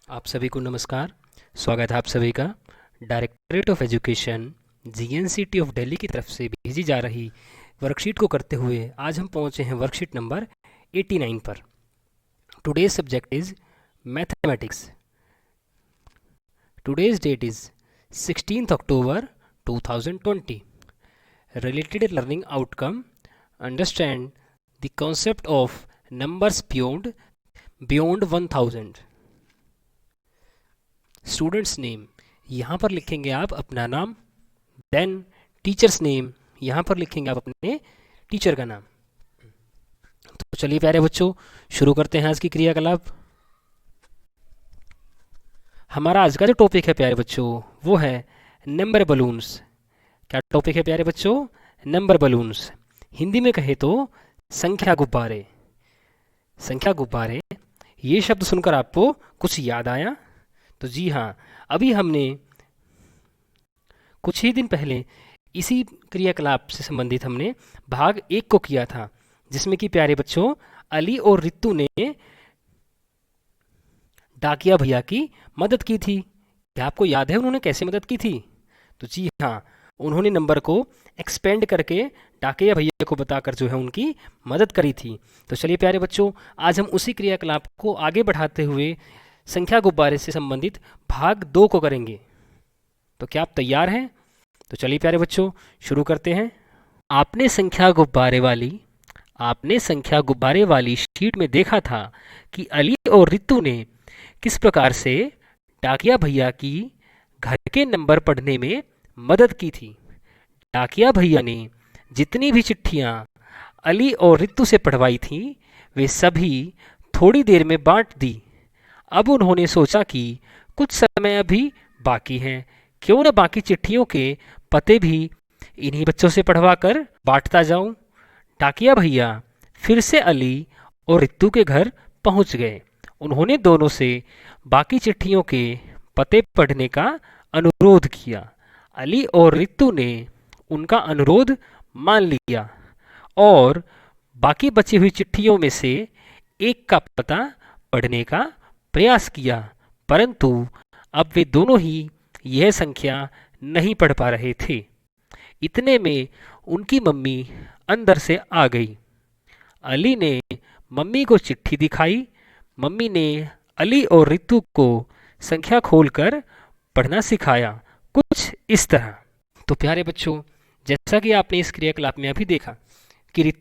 आप सभी को नमस्कार। स्वागत है आप सभी का directorate of education GNCT of Delhi की तरफ से भेजी जा रही वर्कशीट को करते हुए आज हम पहुंचे हैं वर्कशीट नंबर 89 पर। Today's subject is mathematics. Today's date is 16th October 2020। Related learning outcome: understand the concept of numbers beyond 1000। Students name, यहाँ पर लिखेंगे आप अपना नाम। देन टीचर्स नेम, यहाँ पर लिखेंगे आप अपने टीचर का नाम। तो चलिए प्यारे बच्चों, शुरू करते हैं आज की क्रियाकलाप। हमारा आज का जो टॉपिक है प्यारे बच्चों वो है नंबर बलून्स। क्या टॉपिक है प्यारे बच्चों? Number balloons. हिंदी में कहे तो संख्या गुब्बारे। संख्या गुब्बारे, ये शब्द सुनकर आपको कुछ याद आया? तो जी हाँ, अभी हमने कुछ ही दिन पहले इसी क्रियाकलाप से संबंधित हमने भाग 1 को किया था, जिसमें कि प्यारे बच्चों अली और रितु ने डाकिया भैया की मदद की थी। क्या आपको याद है उन्होंने कैसे मदद की थी? तो जी हाँ, उन्होंने नंबर को एक्सपेंड करके डाकिया भैया को बताकर जो है उनकी मदद करी थी। तो चलिए प्यारे बच्चों, आज हम उसी क्रियाकलाप को आगे बढ़ाते हुए संख्या गुब्बारे से संबंधित भाग 2 को करेंगे। तो क्या आप तैयार हैं? तो चलिए प्यारे बच्चों, शुरू करते हैं। आपने संख्या गुब्बारे वाली शीट में देखा था कि अली और रितु ने किस प्रकार से डाकिया भैया की घर के नंबर पढ़ने में मदद की थी। डाकिया भैया ने जितनी भी चिट्ठियां अली और रितु से पढ़वाई थी वे सभी थोड़ी देर में बांट दी। अब उन्होंने सोचा कि कुछ समय अभी बाकी है, क्यों न बाकी चिट्ठियों के पते भी इन्हीं बच्चों से पढ़वा कर बांटता जाऊं। डाकिया भैया फिर से अली और रितु के घर पहुंच गए। उन्होंने दोनों से बाकी चिट्ठियों के पते पढ़ने का अनुरोध किया। अली और रितु ने उनका अनुरोध मान लिया और बाकी बची हुई चिट्ठियों में से एक का पता पढ़ने का प्रयास किया, परंतु अब वे दोनों ही यह संख्या नहीं पढ़ पा रहे थे। इतने में उनकी मम्मी अंदर से आ गई। अली ने मम्मी को चिट्ठी दिखाई। मम्मी ने अली और रितु को संख्या खोलकर पढ़ना सिखाया, कुछ इस तरह। तो प्यारे बच्चों, जैसा कि आपने इस क्रियाकलाप में अभी देखा कि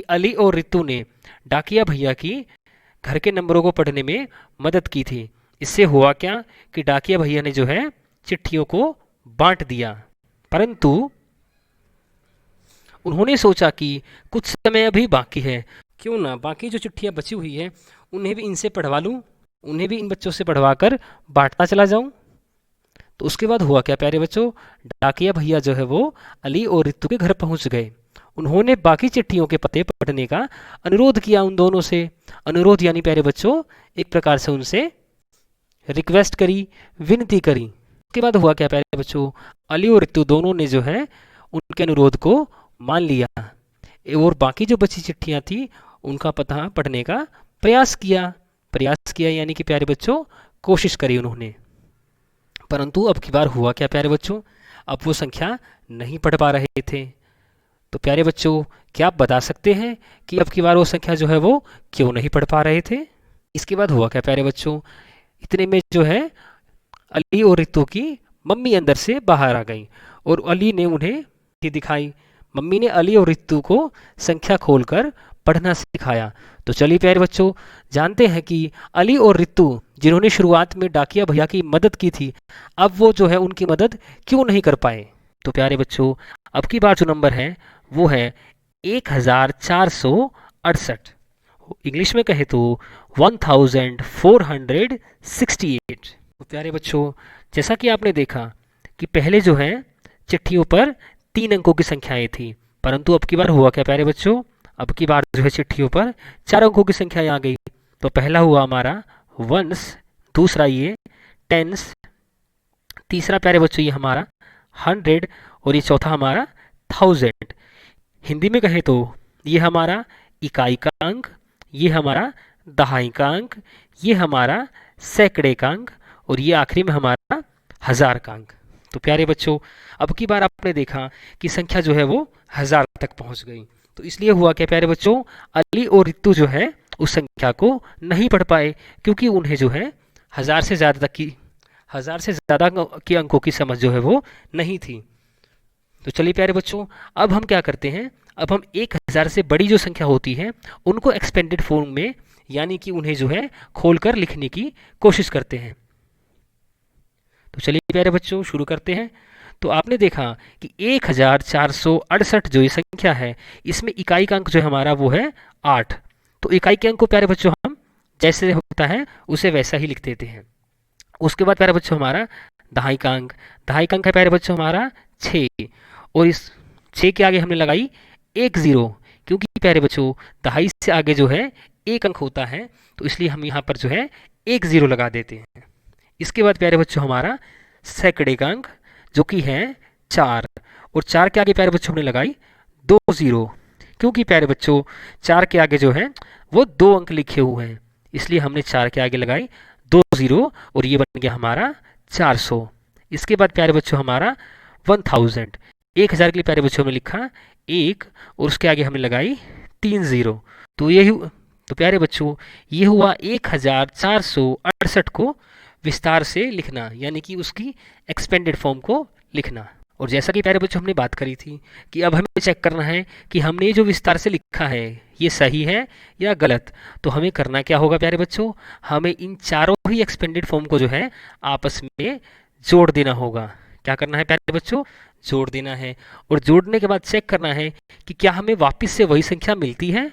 अली और रितु ने डाकिया भैया की घर के नंबरों को पढ़ने में मदद की थी। इससे हुआ क्या कि डाकिया भैया ने जो है चिट्ठियों को बांट दिया, परंतु उन्होंने सोचा कि कुछ समय अभी बाकी है, क्यों ना बाकी जो चिट्ठियां बची हुई है उन्हें भी इनसे पढ़वा लूं, उन्हें भी इन बच्चों से पढ़वाकर बांटता चला जाऊं। तो उसके बाद हुआ क्या प्यारे बच्चों? डाकिया भैया जो है वो अली और रितु के घर पहुंच गए। उन्होंने बाकी चिट्ठियों के पते पढ़ने का अनुरोध किया उन दोनों से। अनुरोध यानी प्यारे बच्चों एक प्रकार से उनसे रिक्वेस्ट करी, विनती करी। उसके बाद हुआ क्या प्यारे बच्चों? अली और रितु दोनों ने जो है उनके अनुरोध को मान लिया और बाकी जो बची चिट्ठियां थी उनका पता पढ़ने का प्रयास किया यानी कि प्यारे बच्चों कोशिश करी उन्होंने। परंतु अब की बार हुआ क्या प्यारे बच्चों? अब वो संख्या नहीं पढ़ पा रहे थे। तो प्यारे बच्चों, क्या आप बता सकते हैं कि अब की बार वो संख्या जो है वो क्यों नहीं पढ़ पा रहे थे? इसके बाद हुआ क्या प्यारे बच्चों? इतने में जो है अली और रितु की मम्मी अंदर से बाहर आ गई और अली ने उन्हें चिट्ठी दिखाई। मम्मी ने अली और रितु को संख्या खोलकर पढ़ना सिखाया। तो चलिए प्यारे बच्चों, जानते हैं कि अली और रितु जिन्होंने शुरुआत में डाकिया भैया की मदद की थी, अब वो जो है उनकी मदद क्यों नहीं कर पाए। तो प्यारे बच्चों, अब की बार जो नंबर है वो है 1468। इंग्लिश में कहे तो 1468। तो प्यारे बच्चों, जैसा कि आपने देखा कि पहले जो है चिट्ठियों पर 3 अंकों की संख्याएं थी, परंतु अब की बार हुआ क्या प्यारे बच्चों? अब की बार जो है चिट्ठियों पर 4 अंकों की संख्याएं आ गई। तो पहला हुआ हमारा वंस, दूसरा ये टेंस, तीसरा प्यारे बच्चों ये हमारा 100 और ये चौथा हमारा 1000। हिंदी में कहे तो ये हमारा इकाई का अंक, ये हमारा दहाई का अंक, ये हमारा सैकड़े का अंक, और ये आखिरी में हमारा हजार का अंक। तो प्यारे बच्चों, अब की बार आपने देखा कि संख्या जो है वो हजार तक पहुंच गई। तो इसलिए हुआ क्या प्यारे बच्चों, अली और रितु जो है उस संख्या को नहीं पढ़ पाए, क्योंकि उन्हें जो है हजार से ज्यादा तक की हजार से ज्यादा के अंकों की समझ जो है वो नहीं थी। तो चलिए प्यारे बच्चों, अब हम क्या करते हैं, अब हम 1000 से बड़ी जो संख्या होती है उनको एक्सपेंडेड फॉर्म में, यानी कि उन्हें जो है खोलकर लिखने की कोशिश करते हैं। तो चलिए प्यारे बच्चों शुरू करते हैं। तो आपने देखा कि 1468 जो ये संख्या है, इसमें इकाई का अंक जो है हमारा वो है 8। तो इकाई के अंक को प्यारे बच्चों हम जैसे होता है उसे वैसा ही लिख देते हैं। उसके बाद प्यारे बच्चों हमारा दहाई का अंक, दहाई का अंक है प्यारे बच्चों हमारा 6, और इस 6 के आगे हमने लगाई एक जीरो, क्योंकि प्यारे बच्चों दहाई से आगे जो है एक अंक होता है, तो इसलिए हम यहाँ पर जो है एक जीरो लगा देते हैं। इसके बाद प्यारे बच्चों हमारा सैकड़े का अंक जो कि है 4, और 4 के आगे प्यारे बच्चों हमने लगाई 2 जीरो, क्योंकि प्यारे बच्चों 4 के आगे जो है वो 2 अंक लिखे हुए हैं, इसलिए हमने 4 के आगे लगाई 2 जीरो, और ये बन गया हमारा 400। इसके बाद प्यारे बच्चों हमारा 1000, 1000 के लिए प्यारे बच्चों में लिखा 1, और उसके आगे हमने लगाई 3 जीरो। तो तो प्यारे बच्चों ये हुआ 1468 को विस्तार से लिखना, यानी कि उसकी एक्सपेंडेड फॉर्म को लिखना। और जैसा कि प्यारे बच्चों हमने बात करी थी कि अब हमें चेक करना है कि हमने जो विस्तार से लिखा है ये सही है या गलत। तो हमें करना क्या होगा प्यारे बच्चों, हमें इन चारों ही एक्सपेंडेड फॉर्म को जो है आपस में जोड़ देना होगा। क्या करना है प्यारे बच्चों, जोड़ देना है, और जोड़ने के बाद चेक करना है कि क्या हमें वापस से वही संख्या मिलती है।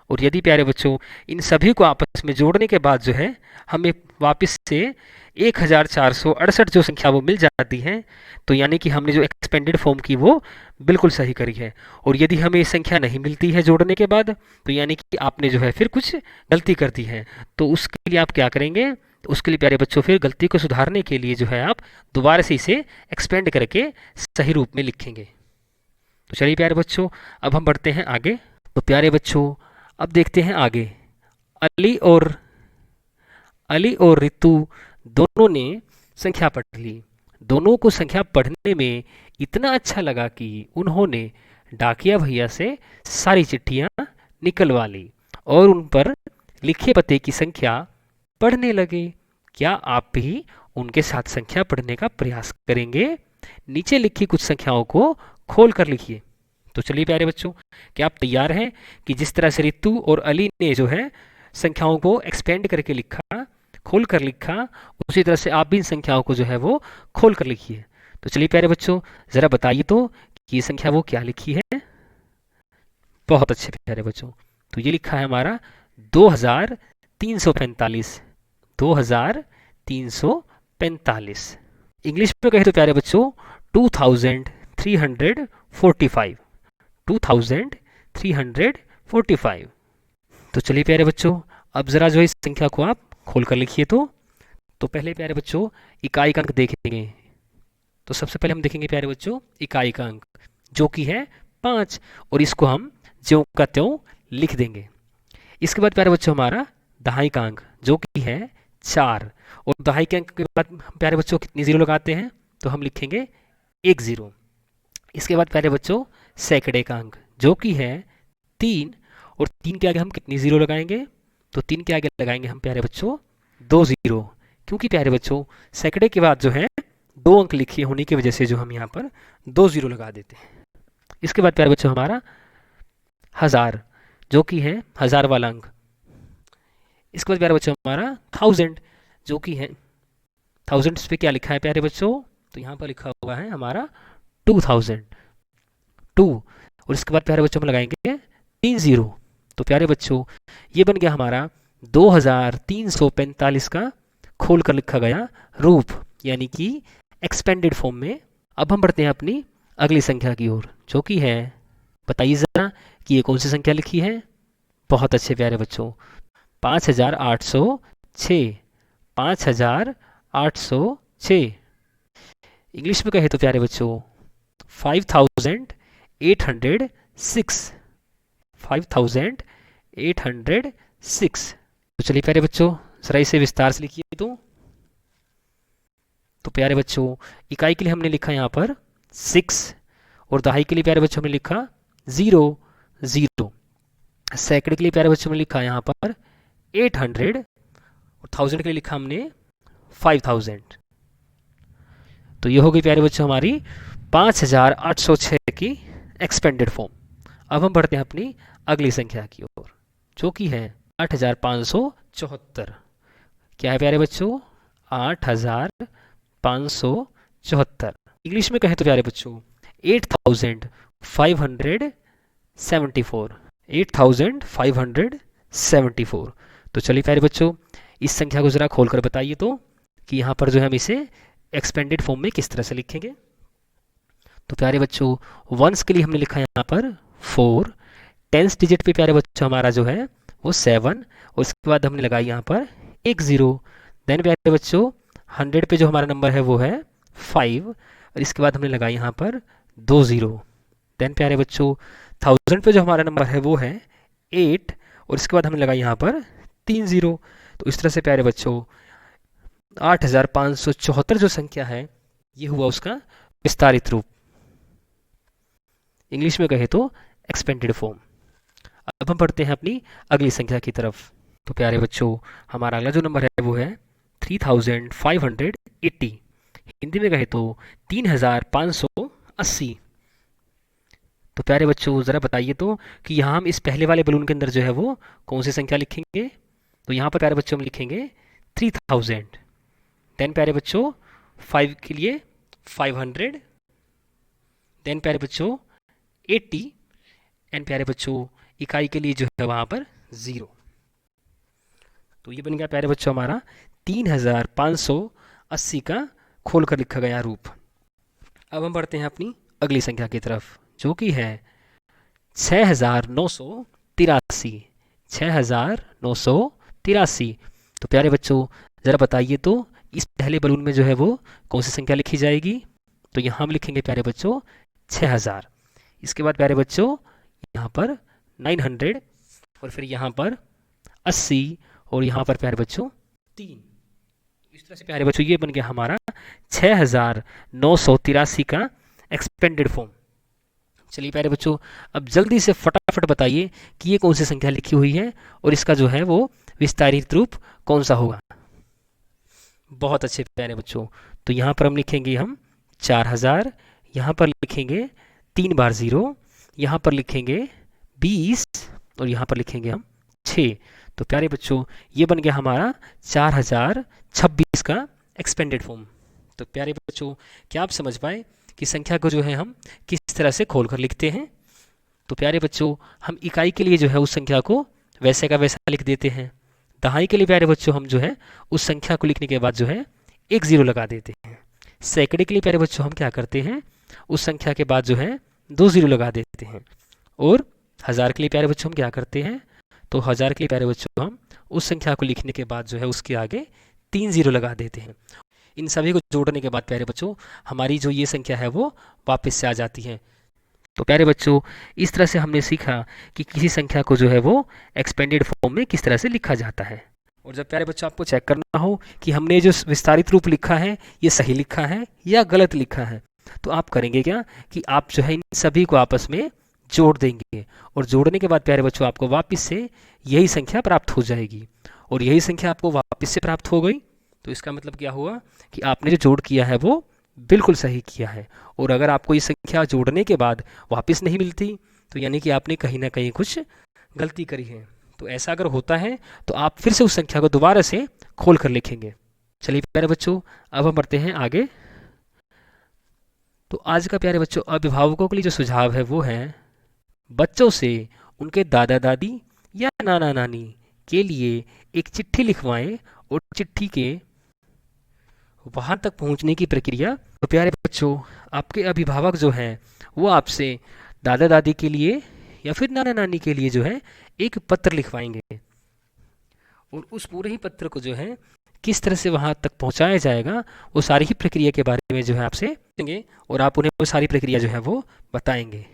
और यदि प्यारे बच्चों इन सभी को आपस में जोड़ने के बाद जो है हमें वापस से 1468 जो संख्या वो मिल जाती है, तो यानी कि हमने जो एक्सपेंडेड फॉर्म की वो बिल्कुल सही करी है। और यदि हमें ये संख्या नहीं मिलती है जोड़ने के बाद, तो यानी कि आपने जो है फिर कुछ गलती कर दी है। तो उसके लिए आप क्या करेंगे, तो उसके लिए प्यारे बच्चों फिर गलती को सुधारने के लिए जो है आप दोबारा से इसे एक्सपेंड करके सही रूप में लिखेंगे। तो चलिए प्यारे बच्चों अब हम बढ़ते हैं आगे। तो प्यारे बच्चों अब देखते हैं आगे। अली और रितु दोनों ने संख्या पढ़ ली। दोनों को संख्या पढ़ने में इतना अच्छा लगा कि उन्होंने डाकिया भैया से सारी चिट्ठियां निकलवा ली और उन पर लिखे पते की संख्या पढ़ने लगे। क्या आप भी उनके साथ संख्या पढ़ने का प्रयास करेंगे? नीचे लिखी कुछ संख्याओं को खोल कर लिखिए। तो चलिए प्यारे बच्चों, क्या आप तैयार हैं कि जिस तरह से रितु और अली ने जो है संख्याओं को एक्सपेंड करके लिखा, खोल कर लिखा, उसी तरह से आप भी इन संख्याओं को जो है वो खोल कर लिखिए। तो चलिए प्यारे बच्चों जरा बताइए तो कि ये संख्या वो क्या लिखी है। बहुत अच्छे प्यारे बच्चों, तो ये लिखा है हमारा 2345, 2345। इंग्लिश में कहे तो प्यारे बच्चों 2345, 2345। तो चलिए प्यारे बच्चों अब जरा जो इस संख्या को आप खोल कर लिखिए। तो पहले प्यारे बच्चों इकाई का अंक देखेंगे। तो सबसे पहले हम देखेंगे प्यारे बच्चों इकाई का अंक जो कि है 5, और इसको हम ज्यों का त्यों लिख देंगे। इसके बाद प्यारे बच्चों हमारा दहाई का अंक जो कि है 4, और दहाई के अंक के बाद प्यारे बच्चों कितनी जीरो लगाते हैं, तो हम लिखेंगे 1 जीरो। इसके बाद प्यारे बच्चों सैकड़े का अंक जो कि है 3, और 3 के आगे हम कितनी जीरो लगाएंगे, तो 3 के आगे लगाएंगे हम प्यारे बच्चों 2 जीरो, क्योंकि प्यारे बच्चों सैकड़े के बाद जो है 2 अंक लिखे होने की वजह से जो हम यहाँ पर 2 जीरो लगा देते हैं। इसके बाद प्यारे बच्चों हमारा हजार जो कि है हजार वाला अंक। इसके बाद प्यारे बच्चों हमारा 1000 जो कि है 1000 पे क्या लिखा है प्यारे बच्चों, तो यहाँ पर लिखा हुआ है हमारा 2002, और इसके बाद प्यारे बच्चों हम लगाएंगे 3 जीरो। तो प्यारे बच्चों ये बन गया हमारा 2345 का खोल कर लिखा गया रूप, यानी कि एक्सपेंडेड फॉर्म में। अब हम बढ़ते हैं अपनी अगली संख्या की ओर जो कि है, बताइए जरा कि ये कौन सी संख्या लिखी है। बहुत अच्छे प्यारे बच्चों 5806, 5806। इंग्लिश में कहे तो प्यारे बच्चों 5806, 5806। तो चलिए प्यारे बच्चों जरा इसे विस्तार से लिखिए। तो प्यारे बच्चों इकाई के लिए हमने लिखा यहाँ पर 6 और दहाई के लिए प्यारे बच्चों हमने लिखा 0 0। सैकड़े के लिए प्यारे बच्चों हमने लिखा यहाँ पर 800 और 1000 के लिए लिखा हमने 5000। तो ये हो गई प्यारे बच्चों हमारी 5806 की एक्सपेंडेड फॉर्म। अब हम बढ़ते हैं अपनी अगली संख्या की ओर जो कि है 8574। क्या है प्यारे बच्चों? 8574। इंग्लिश में कहें तो प्यारे बच्चों 8574। 8574। तो चलिए प्यारे बच्चों इस संख्या को जरा खोलकर बताइए तो कि यहाँ पर जो है हम इसे एक्सपेंडेड फॉर्म में किस तरह से लिखेंगे। तो प्यारे बच्चों वंस के लिए हमने लिखा यहाँ पर 4, टेंस डिजिट पे प्यारे बच्चों हमारा जो है वो 7 और इसके बाद हमने लगाई यहाँ पर एक 0। देन प्यारे बच्चों 100 पे जो हमारा नंबर है वो है 5 और इसके बाद हमने लगाई यहाँ पर 2 0। देन प्यारे बच्चों 1000 पे जो हमारा नंबर है वो है 8 और इसके बाद हमने लगाई यहाँ पर 3 0। तो इस तरह से प्यारे बच्चों 8574 जो संख्या है ये हुआ उसका विस्तारित रूप, इंग्लिश में कहे तो एक्सपेंडेड फॉर्म। अब हम बढ़ते हैं अपनी अगली संख्या की तरफ। तो प्यारे बच्चों हमारा अगला जो नंबर है वो है 3580, हिंदी में कहे तो 3580। तो प्यारे बच्चों ज़रा बताइए तो कि यहाँ हम इस पहले वाले बलून के अंदर जो है वो कौन सी संख्या लिखेंगे। तो यहाँ पर प्यारे बच्चों हम लिखेंगे 3000। देन प्यारे बच्चों 5 के लिए 500। देन प्यारे बच्चों 80 एंड प्यारे बच्चों इकाई के लिए जो है वहाँ पर 0। तो ये बन गया प्यारे बच्चों हमारा 3580 का खोलकर लिखा गया रूप। अब हम बढ़ते हैं अपनी अगली संख्या की तरफ जो कि है 6983। 6983। तो प्यारे बच्चों ज़रा बताइए तो इस पहले बलून में जो है वो कौन सी संख्या लिखी जाएगी। तो यहाँ हम लिखेंगे प्यारे बच्चों 6000। इसके बाद प्यारे बच्चों यहाँ पर 900 और फिर यहाँ पर 80 और यहाँ पर प्यारे बच्चों 3। इस तरह से प्यारे बच्चों ये बन गया हमारा 6983 का एक्सपेंडेड फॉर्म। चलिए प्यारे बच्चों अब जल्दी से फटाफट बताइए कि ये कौन सी संख्या लिखी हुई है और इसका जो है वो विस्तारित रूप कौन सा होगा। बहुत अच्छे प्यारे बच्चों। तो यहाँ पर हम लिखेंगे हम 4000, यहाँ पर लिखेंगे 3 बार 0, यहाँ पर लिखेंगे 20 और यहाँ पर लिखेंगे हम 6। तो प्यारे बच्चों ये बन गया हमारा 4026 का एक्सपेंडेड फॉर्म। तो प्यारे बच्चों क्या आप समझ पाए कि संख्या को जो है हम किस तरह से खोलकर लिखते हैं। तो प्यारे बच्चों हम इकाई के लिए जो है उस संख्या को वैसे का वैसा लिख देते हैं। दहाई के लिए प्यारे बच्चों हम जो है उस संख्या को लिखने के बाद जो है एक 0 लगा देते हैं। सैकड़े के लिए प्यारे बच्चों हम क्या करते हैं उस संख्या के बाद जो है 2 0 लगा देते हैं। और 1000 के लिए प्यारे बच्चों हम क्या करते हैं तो 1000 के लिए प्यारे बच्चों हम उस संख्या को लिखने के बाद जो है उसके आगे 3 0 लगा देते हैं। इन सभी को जोड़ने के बाद प्यारे बच्चों हमारी जो ये संख्या है वो वापस से आ जाती है। तो प्यारे बच्चों इस तरह से हमने सीखा कि किसी संख्या को जो है वो एक्सपेंडेड फॉर्म में किस तरह से लिखा जाता है। और जब प्यारे बच्चों आपको चेक करना हो कि हमने जो विस्तारित रूप लिखा है ये सही लिखा है या गलत लिखा है तो आप करेंगे क्या कि आप जो है इन सभी को आपस में जोड़ देंगे और जोड़ने के बाद प्यारे बच्चों आपको वापस से यही संख्या प्राप्त हो जाएगी। और यही संख्या आपको वापस से प्राप्त हो गई तो इसका मतलब क्या हुआ कि आपने जो जोड़ किया है वो बिल्कुल सही किया है। और अगर आपको ये संख्या जोड़ने के बाद वापस नहीं मिलती तो यानी कि आपने कहीं ना कहीं कुछ गलती करी है। तो ऐसा अगर होता है तो आप फिर से उस संख्या को दोबारा से खोल कर लिखेंगे। चलिए प्यारे बच्चों अब हम बढ़ते हैं आगे। तो आज का प्यारे बच्चों अभिभावकों के लिए जो सुझाव है वो है बच्चों से उनके दादा दादी या नाना नानी के लिए एक चिट्ठी लिखवाएं और चिट्ठी के वहां तक पहुंचने की प्रक्रिया। तो प्यारे बच्चों आपके अभिभावक जो हैं वो आपसे दादा दादी के लिए या फिर नाना नानी के लिए जो है एक पत्र लिखवाएंगे और उस पूरे ही पत्र को जो है किस तरह से वहां तक पहुंचाया जाएगा वो सारी ही प्रक्रिया के बारे में जो है आपसे पूछेंगे और आप उन्हें वो सारी प्रक्रिया जो है वो बताएंगे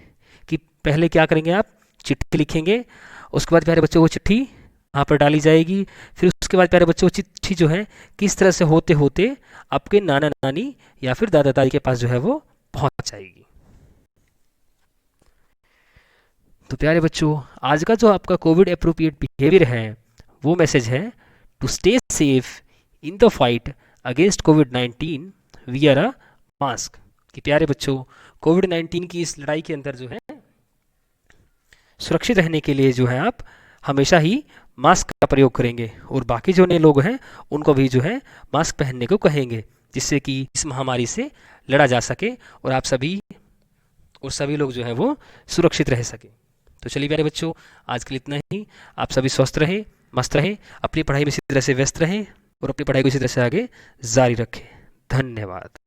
कि पहले क्या करेंगे। आप चिट्ठी लिखेंगे, उसके बाद प्यारे बच्चों वो चिट्ठी वहाँ पर डाली जाएगी। फिर उसके बाद प्यारे बच्चों चिट्ठी जो है किस तरह से होते होते आपके नाना नानी या फिर दादा दादी के पास जो है वो पहुँच जाएगी। तो प्यारे बच्चों, आज का जो आपका कोविड अप्रोप्रिएट बिहेवियर है वो मैसेज है, to stay safe in the fight against COVID 19 wear a mask. कि प्यारे बच्चों, कोविड 19 की इस लड़ाई के अंदर जो है सुरक्षित रहने के लिए जो है आप हमेशा ही मास्क का प्रयोग करेंगे, और बाकी जो नए लोग हैं उनको भी जो है मास्क पहनने को कहेंगे, जिससे कि इस महामारी से लड़ा जा सके और आप सभी और सभी लोग जो है वो सुरक्षित रह सके। तो चलिए प्यारे बच्चों, आज के लिए इतना ही। आप सभी स्वस्थ रहें, मस्त रहें, अपनी पढ़ाई में इसी तरह से व्यस्त रहें और अपनी पढ़ाई को इसी तरह से आगे जारी रखें। धन्यवाद।